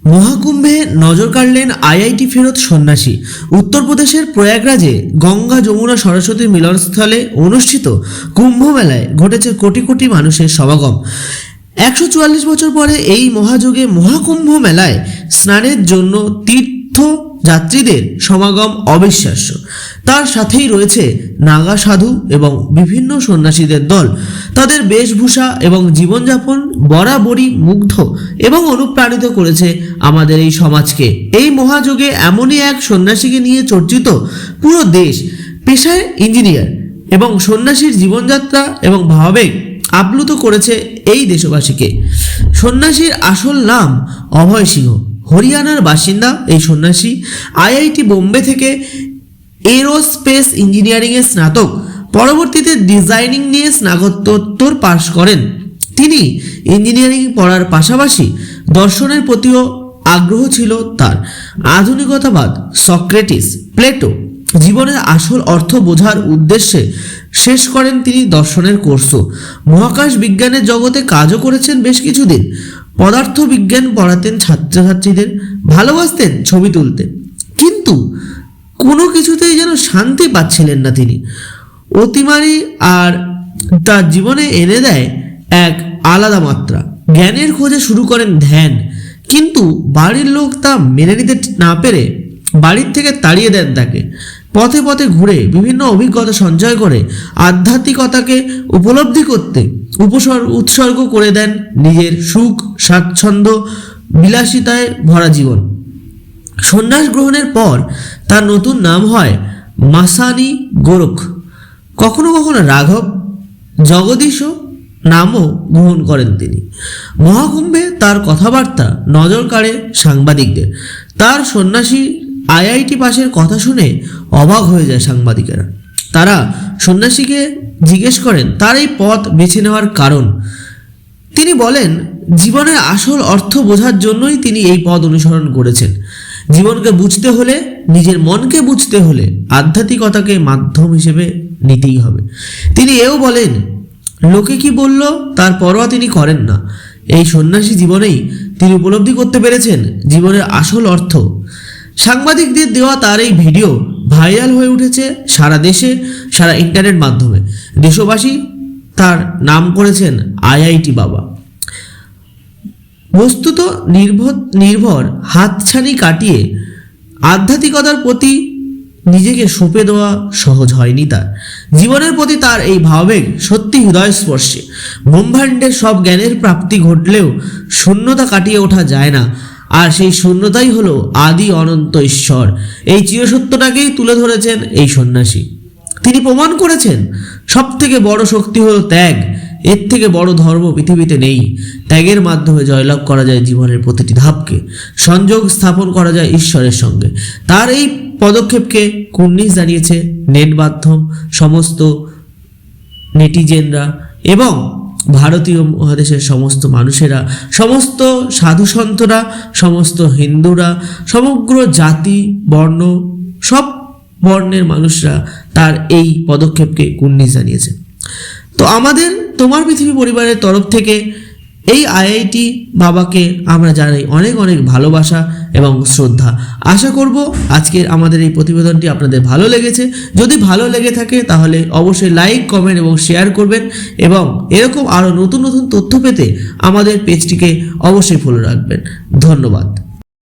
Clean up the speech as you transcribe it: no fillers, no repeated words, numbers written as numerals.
মহাকুম্ভে নজর কাড়লেন আইআইটি ফেরত সন্ন্যাসী। উত্তরপ্রদেশের প্রয়াগরাজে গঙ্গা যমুনা সরস্বতীর মিলনস্থলে অনুষ্ঠিত কুম্ভ মেলায় ঘটেছে কোটি কোটি মানুষের সমাগম। 144 বছর পরে এই মহাযুগে মহাকুম্ভ মেলায় স্নানের জন্য তীর্থযাত্রীদের সমাগম অবিশ্বাস্য। তার সাথেই রয়েছে নাগা সাধু এবং বিভিন্ন সন্ন্যাসীদের দল। তাদের বেশভূষা এবং জীবনযাপন বরাবরই মুগ্ধ এবং অনুপ্রাণিত করেছে আমাদের এই সমাজকে। এই মহাযুগে এমনই এক সন্ন্যাসীকে নিয়ে চর্চিত পুরো দেশ। পেশায় ইঞ্জিনিয়ার এবং সন্ন্যাসীর জীবনযাত্রা এবং ভাবাবেগ আপ্লুত করেছে এই দেশবাসীকে। সন্ন্যাসীর আসল নাম অভয় সিংহ। হরিয়ানার বাসিন্দা এই সন্ন্যাসী আইআইটি বোম্বে থেকে এরোস্পেস ইঞ্জিনিয়ারিংয়ে স্নাতক, পরবর্তীতে ডিজাইনিং নিয়ে স্নাতকোত্তর পাশ করেন। তিনি ইঞ্জিনিয়ারিং পড়ার পাশাপাশি দর্শনের প্রতিও আগ্রহ ছিল তার। আধুনিকতাবাদ, সক্রেটিস, প্লেটো, জীবনের আসল অর্থ বোঝার উদ্দেশ্যে শেষ করেন তিনি দর্শনের কোর্সও। মহাকাশ বিজ্ঞানের জগতে কাজও করেছেন বেশ কিছুদিন। পদার্থ বিজ্ঞান পড়াতেন ছাত্রছাত্রীদের, ভালোবাসতেন ছবি তুলতে, কিন্তু কোনো কিছুতেই যেন শান্তি পাচ্ছিলেন না তিনি। অতিমারি আর তার জীবনে এনে দেয় এক আলাদা মাত্রা। জ্ঞানের খোঁজে শুরু করেন ধ্যান, কিন্তু বাড়ির লোক তা মেনে নিতে না পেরে বাড়ির থেকে তাড়িয়ে দেন তাকে। পথে পথে ঘুরে বিভিন্ন অভিজ্ঞতা সঞ্চয় করে আধ্যাত্মিকতাকে উপলব্ধি করতে উৎসর্গ করে দেন নিজের সুখ, স্বাচ্ছন্দ্য, বিলাসিতায় ভরা জীবন। সন্ন্যাস গ্রহণের পর তার নতুন নাম হয় মাসানি গোরখ। কখনো কখনো রাঘব, জগদীশও নামও গ্রহণ করেন তিনি। মহাকুম্ভে তার কথাবার্তা নজর কাড়ে সাংবাদিকদের। তার সন্ন্যাসী আইআইটি পাশের কথা শুনে অবাক হয়ে যায় সাংবাদিকেরা। তারা সন্ন্যাসীকে জিজ্ঞেস করেন তার এই পথ বেছে নেওয়ার কারণ। তিনি বলেন, জীবনের আসল অর্থ বোঝার জন্যই তিনি এই পথ অনুসরণ করেছেন। জীবনকে বুঝতে হলে, নিজের মনকে বুঝতে হলে আধ্যাত্মিকতাকে মাধ্যম হিসেবে নিতেই হবে। তিনি এও বলেন, লোকে কি বলল তার পরোয়া তিনি করেন না। এই সন্ন্যাসী জীবনেই তিনি উপলব্ধি করতে পেরেছেন জীবনের আসল অর্থ। সাংবাদিকদের দেওয়া তার এই ভিডিও ভাইরাল হয়ে উঠেছে সারা দেশে, সারা ইন্টারনেট মাধ্যমে। দেশবাসী তার নাম করেছেন আইআইটি বাবা। বস্তুত নির্ভর হাতছানি কাটিয়ে আধ্যাত্মিকতার প্রতি নিজেকে সঁপে দেওয়া সহজ হয়নি তার। জীবনের প্রতি তার এই ভাবাবেগ সত্যি হৃদয়স্পর্শী। ব্রহ্মাণ্ডের সব জ্ঞানের প্রাপ্তি ঘটলেও শূন্যতা কাটিয়ে ওঠা যায় না, আর সেই শূন্যতাই হলো আদি অনন্ত ঈশ্বর। এই চিরসত্যটাকেই তুলে ধরেছেন এই সন্ন্যাসী। তিনি প্রমাণ করেছেন সব থেকে বড় শক্তি হলো ত্যাগ। এর থেকে বড় ধর্ম পৃথিবীতে নেই। ত্যাগের মাধ্যমে জয়লাভ করা যায় জীবনের প্রতিটি ধাপকে, সংযোগ স্থাপন করা যায় ঈশ্বরের সঙ্গে। তার এই পদক্ষেপকে কুর্নিশ জানিয়েছে নেট মাধ্যম, সমস্ত নেটিজেনরা এবং ভারতীয় মহাদেশের সমস্ত মানুষেরা, সমস্ত সাধুসন্তরা, সমস্ত হিন্দুরা, সমগ্র জাতি বর্ণ, সব বর্ণের মানুষরা তার এই পদক্ষেপকে কুর্নিশ জানিয়েছে। তো আমাদের তোমার পৃথিবী পরিবারের তরফ থেকে এই আইআইটি বাবাকে আমরা জানাই অনেক অনেক ভালোবাসা এবং শ্রদ্ধা। আশা করব আজকের আমাদের এই প্রতিবেদনটি আপনাদের ভালো লেগেছে। যদি ভালো লেগে থাকে তাহলে অবশ্যই লাইক, কমেন্ট এবং শেয়ার করবেন, এবং এরকম আরও নতুন নতুন তথ্য পেতে আমাদের পেজটিকে অবশ্যই ফলো রাখবেন। ধন্যবাদ।